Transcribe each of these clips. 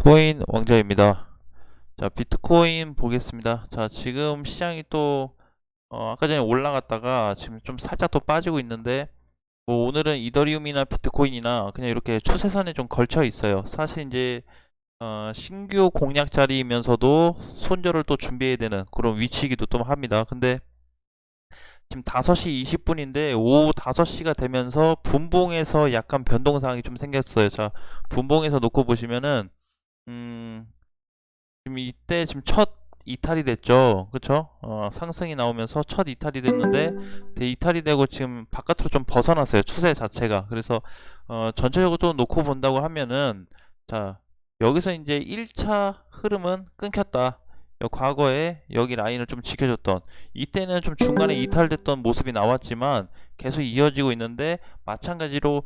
코인 왕자입니다. 자, 비트코인 보겠습니다. 자, 지금 시장이 또 아까 전에 올라갔다가 지금 좀 살짝 또 빠지고 있는데, 뭐 오늘은 이더리움이나 비트코인이나 그냥 이렇게 추세선에 좀 걸쳐 있어요. 사실 이제 신규 공략 자리이면서도 손절을 또 준비해야 되는 그런 위치이기도 또 합니다. 근데 지금 5시 20분인데 오후 5시가 되면서 분봉에서 약간 변동사항이 좀 생겼어요. 자, 분봉에서 놓고 보시면은 음, 지금 이때 지금 첫 이탈이 됐죠. 그쵸? 상승이 나오면서 첫 이탈이 됐는데 이탈이 되고 지금 바깥으로 좀 벗어났어요. 추세 자체가. 그래서 전체적으로 또 놓고 본다고 하면은, 자, 여기서 이제 1차 흐름은 끊겼다. 과거에 여기 라인을 좀 지켜줬던, 이때는 좀 중간에 이탈됐던 모습이 나왔지만 계속 이어지고 있는데, 마찬가지로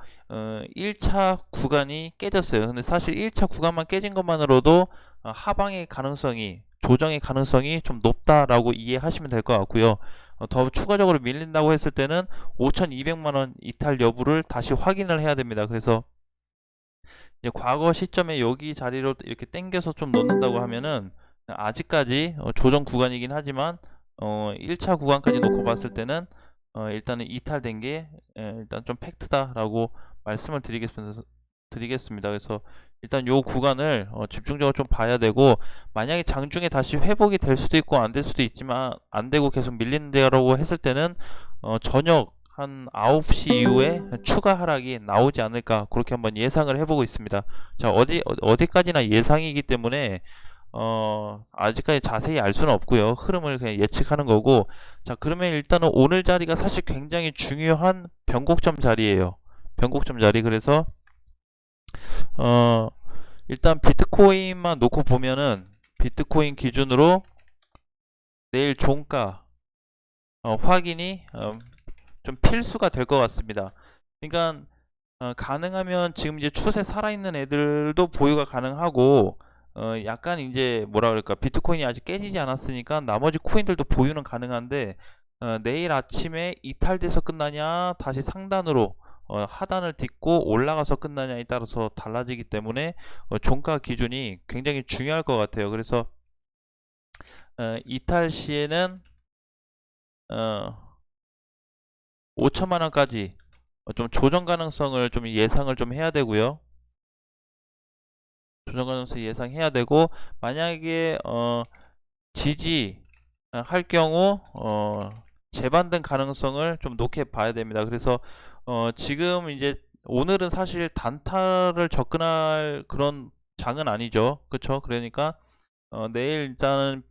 1차 구간이 깨졌어요. 근데 사실 1차 구간만 깨진 것만으로도 하방의 가능성이, 조정의 가능성이 좀 높다라고 이해하시면 될 것 같고요. 더 추가적으로 밀린다고 했을 때는 5,200만원 이탈 여부를 다시 확인을 해야 됩니다. 그래서 이제 과거 시점에 여기 자리로 이렇게 당겨서 좀 놓는다고 하면은, 아직까지 조정 구간이긴 하지만 1차 구간까지 놓고 봤을 때는 일단은 이탈된 게 일단 좀 팩트다라고 말씀을 드리겠습니다. 그래서 일단 요 구간을 집중적으로 좀 봐야 되고, 만약에 장중에 다시 회복이 될 수도 있고 안 될 수도 있지만, 안 되고 계속 밀린다라고 했을 때는 저녁 한 9시 이후에 추가 하락이 나오지 않을까, 그렇게 한번 예상을 해보고 있습니다. 자, 어디까지나 예상이기 때문에 아직까지 자세히 알 수는 없고요. 흐름을 그냥 예측하는 거고. 자, 그러면 일단은 오늘 자리가 사실 굉장히 중요한 변곡점 자리예요. 변곡점 자리. 그래서 어, 일단 비트코인만 놓고 보면은, 비트코인 기준으로 내일 종가 확인이 좀 필수가 될 것 같습니다. 그러니까 가능하면 지금 이제 추세 살아있는 애들도 보유가 가능하고, 약간 이제 뭐라 그럴까, 비트코인이 아직 깨지지 않았으니까 나머지 코인들도 보유는 가능한데, 내일 아침에 이탈돼서 끝나냐 다시 상단으로 하단을 딛고 올라가서 끝나냐에 따라서 달라지기 때문에 종가 기준이 굉장히 중요할 것 같아요. 그래서 이탈 시에는 5천만 원까지 좀 조정 가능성을 좀 예상을 좀 해야 되고요. 조정 가능성 예상해야 되고, 만약에 지지할 경우 재반등 가능성을 좀 높게 봐야 됩니다. 그래서 지금 이제 오늘은 사실 단타를 접근할 그런 장은 아니죠. 그쵸? 그러니까 내일 일단은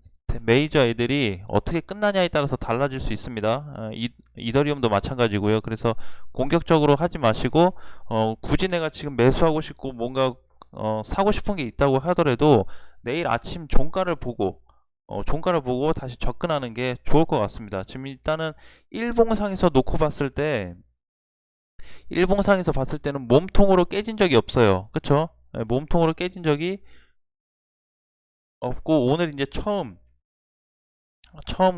메이저 애들이 어떻게 끝나냐에 따라서 달라질 수 있습니다. 이더리움도 마찬가지고요. 그래서 공격적으로 하지 마시고, 굳이 내가 지금 매수하고 싶고 뭔가 사고 싶은 게 있다고 하더라도 내일 아침 종가를 보고 다시 접근하는 게 좋을 것 같습니다. 지금 일단은 일봉상에서 놓고 봤을 때, 일봉상에서 봤을 때는 몸통으로 깨진 적이 없어요. 그쵸? 몸통으로 깨진 적이 없고, 오늘 이제 처음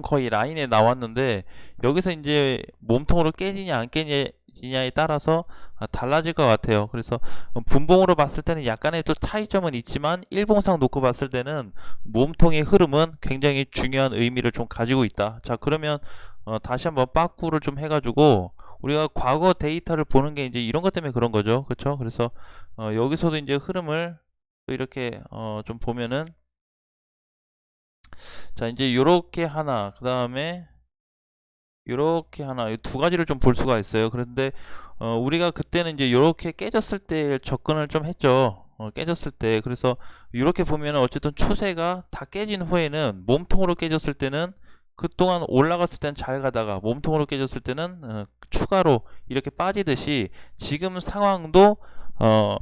거의 라인에 나왔는데, 여기서 이제 몸통으로 깨지냐 안 깨지냐에 따라서 달라질 것 같아요. 그래서 분봉으로 봤을 때는 약간의 또 차이점은 있지만, 일봉상 놓고 봤을 때는 몸통의 흐름은 굉장히 중요한 의미를 좀 가지고 있다. 자, 그러면 다시 한번 빠꾸를 좀 해가지고, 우리가 과거 데이터를 보는 게 이제 이런 것 때문에 그런 거죠. 그렇죠? 그래서 여기서도 이제 흐름을 또 이렇게 좀 보면은, 자, 이제 요렇게 하나, 그 다음에 요렇게 하나, 이 두 가지를 좀 볼 수가 있어요. 그런데 우리가 그때는 이제 요렇게 깨졌을 때 접근을 좀 했죠. 깨졌을 때. 그래서 이렇게 보면 어쨌든 추세가 다 깨진 후에는, 몸통으로 깨졌을 때는 그동안 올라갔을 때는 잘 가다가 몸통으로 깨졌을 때는 추가로 이렇게 빠지듯이, 지금 상황도 어,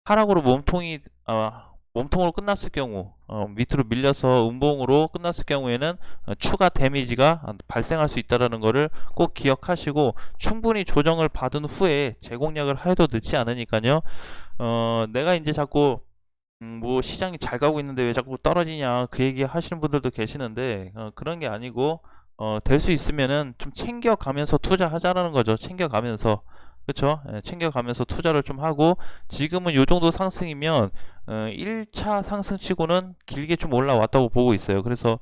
하락으로 몸통으로 끝났을 경우, 밑으로 밀려서 음봉으로 끝났을 경우에는 추가 데미지가 발생할 수 있다는 것을 꼭 기억하시고, 충분히 조정을 받은 후에 재공략을 해도 늦지 않으니까요. 내가 이제 자꾸 뭐 시장이 잘 가고 있는데 왜 자꾸 떨어지냐, 그 얘기 하시는 분들도 계시는데, 그런 게 아니고 될 수 있으면은 좀 챙겨가면서 투자하자라는 거죠. 챙겨가면서 그쵸? 예, 챙겨가면서 투자를 좀 하고, 지금은 요 정도 상승이면 1차 상승치고는 길게 좀 올라왔다고 보고 있어요. 그래서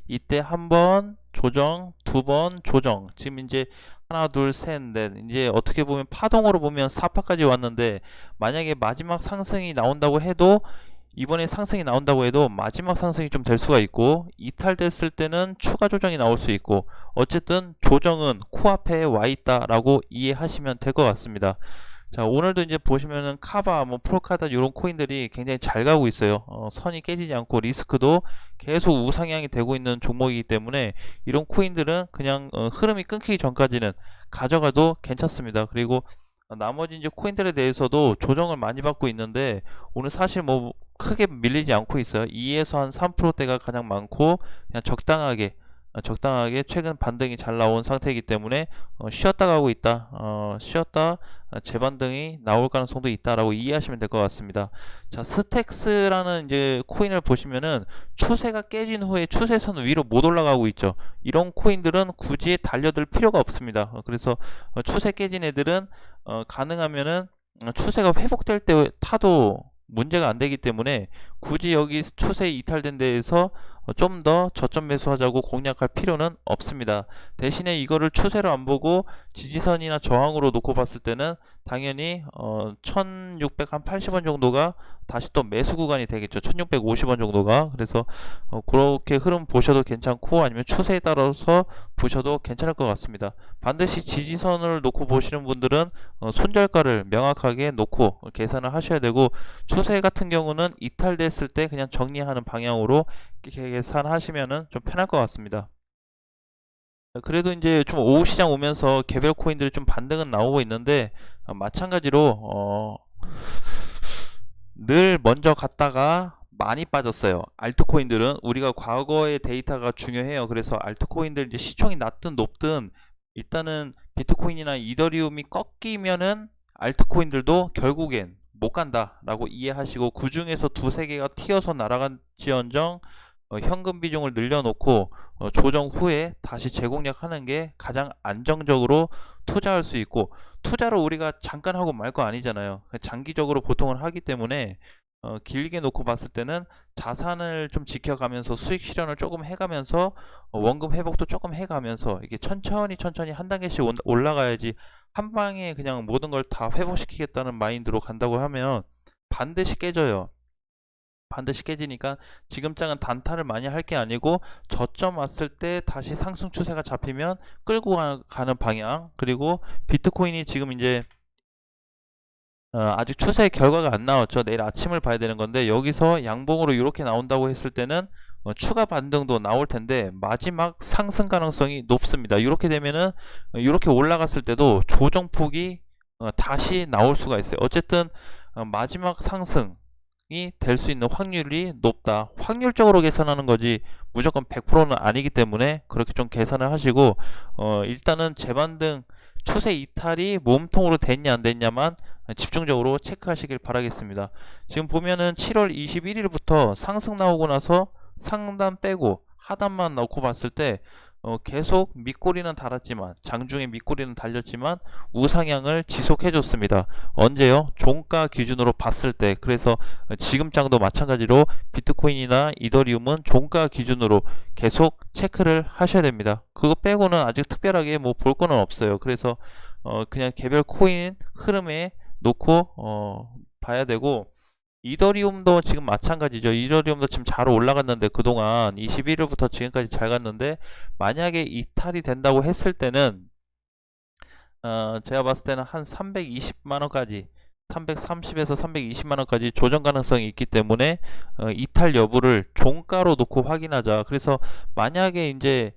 이때 한 번 조정, 두 번 조정. 지금 이제 하나, 둘, 셋, 넷. 이제 어떻게 보면 파동으로 보면 4파까지 왔는데, 만약에 마지막 상승이 나온다고 해도, 이번에 상승이 나온다고 해도 마지막 상승이 좀 될 수가 있고, 이탈됐을 때는 추가 조정이 나올 수 있고, 어쨌든 조정은 코앞에 와 있다라고 이해하시면 될 것 같습니다. 자, 오늘도 이제 보시면은 카바, 뭐 폴카다 이런 코인들이 굉장히 잘 가고 있어요. 선이 깨지지 않고 리스크도 계속 우상향이 되고 있는 종목이기 때문에 이런 코인들은 그냥 흐름이 끊기기 전까지는 가져가도 괜찮습니다. 그리고 나머지 이제 코인들에 대해서도 조정을 많이 받고 있는데, 오늘 사실 뭐 크게 밀리지 않고 있어요. 2에서 한 3%대가 가장 많고, 그냥 적당하게 최근 반등이 잘 나온 상태이기 때문에 쉬었다 가고 있다. 쉬었다 재반등이 나올 가능성도 있다라고 이해하시면 될 것 같습니다. 자, 스택스라는 이제 코인을 보시면은 추세가 깨진 후에 추세선 위로 못 올라가고 있죠. 이런 코인들은 굳이 달려들 필요가 없습니다. 그래서 추세 깨진 애들은 가능하면은 추세가 회복될 때 타도 문제가 안 되기 때문에 굳이 여기 추세 이탈된 데에서 좀 더 저점 매수하자고 공략할 필요는 없습니다. 대신에 이거를 추세로 안 보고 지지선이나 저항으로 놓고 봤을 때는 당연히 1680원 정도가 다시 또 매수 구간이 되겠죠. 1650원 정도가. 그래서 그렇게 흐름 보셔도 괜찮고, 아니면 추세에 따라서 보셔도 괜찮을 것 같습니다. 반드시 지지선을 놓고 보시는 분들은 손절가를 명확하게 놓고 계산을 하셔야 되고, 추세 같은 경우는 이탈됐을 때 그냥 정리하는 방향으로 계산하시면은 좀 편할 것 같습니다. 그래도 이제 좀 오후 시장 오면서 개별 코인들이 좀 반등은 나오고 있는데, 마찬가지로 늘 먼저 갔다가 많이 빠졌어요. 알트코인들은 우리가 과거의 데이터가 중요해요. 그래서 알트코인들 이제 시총이 낮든 높든 일단은 비트코인이나 이더리움이 꺾이면은 알트코인들도 결국엔 못 간다라고 이해하시고, 그 중에서 두세 개가 튀어서 날아간지언정 현금 비중을 늘려놓고 조정 후에 다시 재공략하는 게 가장 안정적으로 투자할 수 있고, 투자로 우리가 잠깐 하고 말 거 아니잖아요. 장기적으로 보통을 하기 때문에 길게 놓고 봤을 때는 자산을 좀 지켜가면서 수익 실현을 조금 해가면서 원금 회복도 조금 해가면서 이게 천천히 한 단계씩 올라가야지, 한 방에 그냥 모든 걸 다 회복시키겠다는 마인드로 간다고 하면 반드시 깨져요. 반드시 깨지니까 지금 장은 단타를 많이 할 게 아니고, 저점 왔을 때 다시 상승 추세가 잡히면 끌고 가는 방향. 그리고 비트코인이 지금 이제 아직 추세 결과가 안 나왔죠. 내일 아침을 봐야 되는 건데, 여기서 양봉으로 이렇게 나온다고 했을 때는 추가 반등도 나올 텐데 마지막 상승 가능성이 높습니다. 이렇게 되면은 이렇게 올라갔을 때도 조정폭이 다시 나올 수가 있어요. 어쨌든 마지막 상승 될 수 있는 확률이 높다. 확률적으로 계산하는 거지 무조건 100%는 아니기 때문에 그렇게 좀 계산을 하시고, 일단은 재반등 추세 이탈이 몸통으로 됐냐 안 됐냐만 집중적으로 체크하시길 바라겠습니다. 지금 보면은 7월 21일부터 상승 나오고 나서 상단 빼고 하단만 넣고 봤을 때 계속 밑꼬리는 달았지만, 장중에 밑꼬리는 달렸지만 우상향을 지속해 줬습니다. 언제요? 종가 기준으로 봤을 때. 그래서 지금 장도 마찬가지로 비트코인이나 이더리움은 종가 기준으로 계속 체크를 하셔야 됩니다. 그거 빼고는 아직 특별하게 뭐 볼 거는 없어요. 그래서 그냥 개별 코인 흐름에 놓고 봐야 되고, 이더리움도 지금 마찬가지죠. 이더리움도 지금 잘 올라갔는데, 그동안 21일부터 지금까지 잘 갔는데, 만약에 이탈이 된다고 했을 때는 제가 봤을 때는 한 320만원까지, 330에서 320만원까지 조정 가능성이 있기 때문에 이탈 여부를 종가로 놓고 확인하자. 그래서 만약에 이제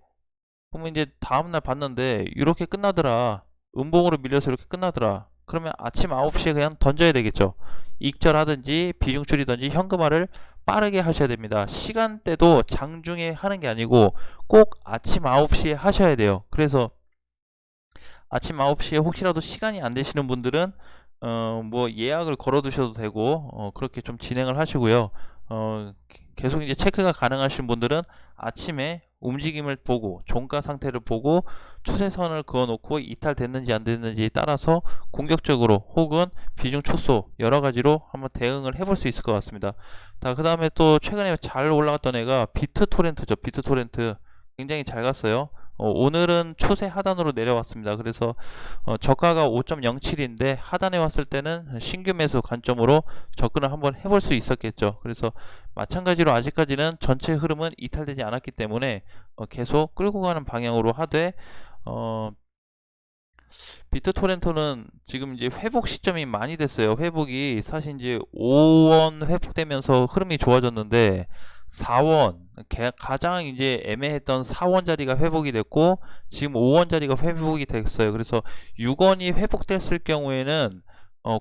그러면 이제 다음날 봤는데 이렇게 끝나더라, 음봉으로 밀려서 이렇게 끝나더라, 그러면 아침 9시에 그냥 던져야 되겠죠. 익절하든지 비중 줄이든지 현금화를 빠르게 하셔야 됩니다. 시간대도 장중에 하는 게 아니고 꼭 아침 9시에 하셔야 돼요. 그래서 아침 9시에 혹시라도 시간이 안 되시는 분들은 뭐 예약을 걸어 두셔도 되고, 그렇게 좀 진행을 하시고요. 계속 이제 체크가 가능하신 분들은 아침에 움직임을 보고 종가 상태를 보고 추세선을 그어 놓고 이탈됐는지 안 됐는지에 따라서 공격적으로 혹은 비중 축소 여러 가지로 한번 대응을 해볼 수 있을 것 같습니다. 자, 그 다음에 또 최근에 잘 올라갔던 애가 비트토렌트죠. 비트토렌트 굉장히 잘 갔어요. 오늘은 추세 하단으로 내려왔습니다. 그래서 저가가 5.07인데 하단에 왔을 때는 신규 매수 관점으로 접근을 한번 해볼 수 있었겠죠. 그래서 마찬가지로 아직까지는 전체 흐름은 이탈되지 않았기 때문에 계속 끌고 가는 방향으로 하되 비트토렌토는 지금 이제 회복 시점이 많이 됐어요. 회복이 사실 이제 5원 회복되면서 흐름이 좋아졌는데 4원 가장 이제 애매했던 4원 자리가 회복이 됐고 지금 5원 자리가 회복이 됐어요. 그래서 6원이 회복됐을 경우에는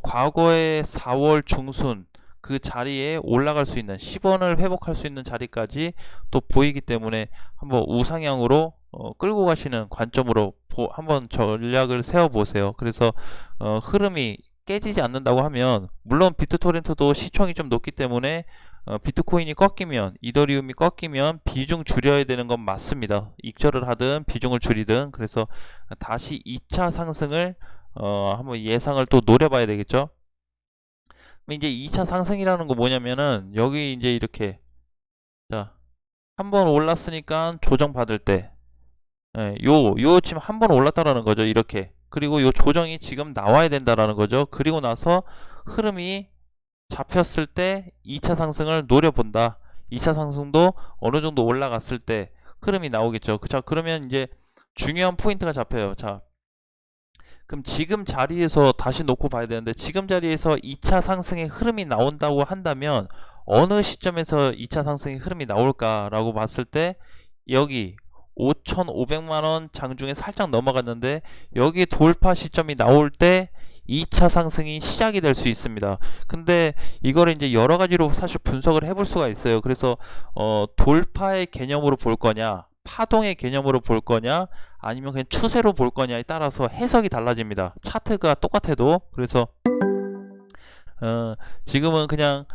과거의 4월 중순 그 자리에 올라갈 수 있는 10원을 회복할 수 있는 자리까지 또 보이기 때문에 한번 우상향으로 끌고 가시는 관점으로 한번 전략을 세워 보세요. 그래서 흐름이 깨지지 않는다고 하면 물론 비트토렌트도 시총이 좀 높기 때문에 비트코인이 꺾이면 이더리움이 꺾이면 비중 줄여야 되는 건 맞습니다. 익절을 하든 비중을 줄이든. 그래서 다시 2차 상승을 한번 예상을 또 노려봐야 되겠죠. 이제 2차 상승이라는 거 뭐냐면은 여기 이제 이렇게 자 한번 올랐으니까 조정 받을 때 요 지금 한번 올랐다라는 거죠. 이렇게. 그리고 요 조정이 지금 나와야 된다라는 거죠. 그리고 나서 흐름이 잡혔을 때 2차 상승을 노려본다. 2차 상승도 어느 정도 올라갔을 때 흐름이 나오겠죠. 자, 그러면 이제 중요한 포인트가 잡혀요. 자, 그럼 지금 자리에서 다시 놓고 봐야 되는데 지금 자리에서 2차 상승의 흐름이 나온다고 한다면 어느 시점에서 2차 상승의 흐름이 나올까라고 봤을 때 여기 5,500만원 장중에 살짝 넘어갔는데 여기 돌파 시점이 나올 때 2차 상승이 시작이 될 수 있습니다. 근데 이거를 이제 여러 가지로 사실 분석을 해볼 수가 있어요. 그래서 돌파의 개념으로 볼 거냐, 파동의 개념으로 볼 거냐, 아니면 그냥 추세로 볼 거냐에 따라서 해석이 달라집니다. 차트가 똑같아도. 그래서 지금은 그냥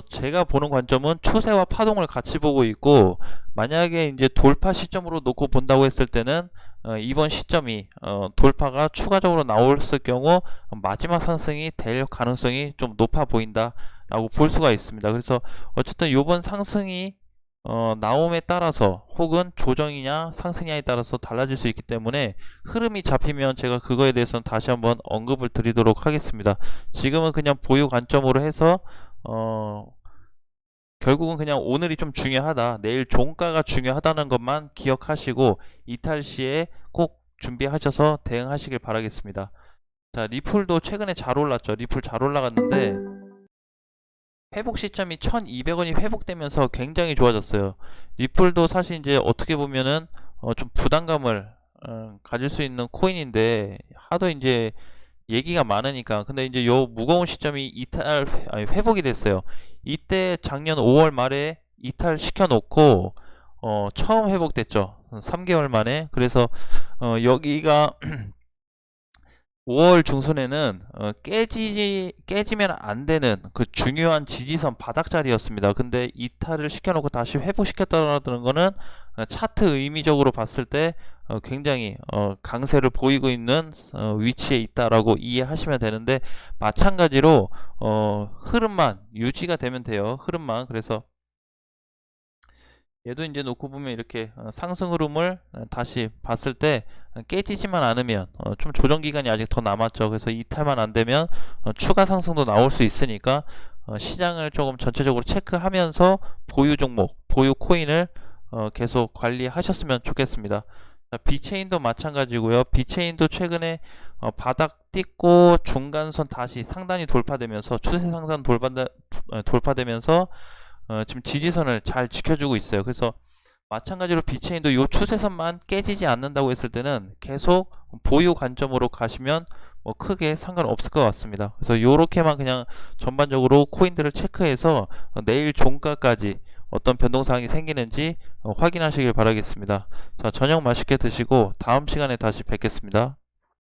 제가 보는 관점은 추세와 파동을 같이 보고 있고, 만약에 이제 돌파 시점으로 놓고 본다고 했을 때는 이번 시점이 돌파가 추가적으로 나왔을 경우 마지막 상승이 될 가능성이 좀 높아 보인다 라고 볼 수가 있습니다. 그래서 어쨌든 이번 상승이 나옴에 따라서 혹은 조정이냐 상승이냐에 따라서 달라질 수 있기 때문에 흐름이 잡히면 제가 그거에 대해서는 다시 한번 언급을 드리도록 하겠습니다. 지금은 그냥 보유 관점으로 해서 결국은 그냥 오늘이 좀 중요하다, 내일 종가가 중요하다는 것만 기억하시고 이탈 시에 꼭 준비하셔서 대응하시길 바라겠습니다. 자, 리플도 최근에 잘 올랐죠. 리플 잘 올라갔는데 회복 시점이 1200원이 회복되면서 굉장히 좋아졌어요. 리플도 사실 이제 어떻게 보면은 좀 부담감을 가질 수 있는 코인인데 하도 이제 얘기가 많으니까. 근데 이제 요 무거운 시점이 회복이 됐어요. 이때 작년 5월 말에 이탈 시켜 놓고 처음 회복됐죠. 3개월 만에. 그래서 여기가 5월 중순에는 깨지면 안 되는 그 중요한 지지선 바닥 자리였습니다. 근데 이탈을 시켜놓고 다시 회복시켰다는 거는 차트 의미적으로 봤을 때 굉장히 강세를 보이고 있는 위치에 있다라고 이해하시면 되는데, 마찬가지로 흐름만 유지가 되면 돼요. 흐름만. 그래서 얘도 이제 놓고 보면 이렇게 상승 흐름을 다시 봤을 때 깨지지만 않으면 좀 조정 기간이 아직 더 남았죠. 그래서 이탈만 안 되면 추가 상승도 나올 수 있으니까 시장을 조금 전체적으로 체크하면서 보유 종목, 보유 코인을 계속 관리하셨으면 좋겠습니다. 자, 비체인도 마찬가지고요. 비체인도 최근에 바닥 띄고 중간선 다시 상단이 돌파되면서 추세 상단 돌파되면서 지금 지지선을 잘 지켜주고 있어요. 그래서 마찬가지로 비체인도 이 추세선만 깨지지 않는다고 했을 때는 계속 보유 관점으로 가시면 뭐 크게 상관없을 것 같습니다. 그래서 이렇게만 그냥 전반적으로 코인들을 체크해서 내일 종가까지 어떤 변동사항이 생기는지 확인하시길 바라겠습니다. 자, 저녁 맛있게 드시고 다음 시간에 다시 뵙겠습니다.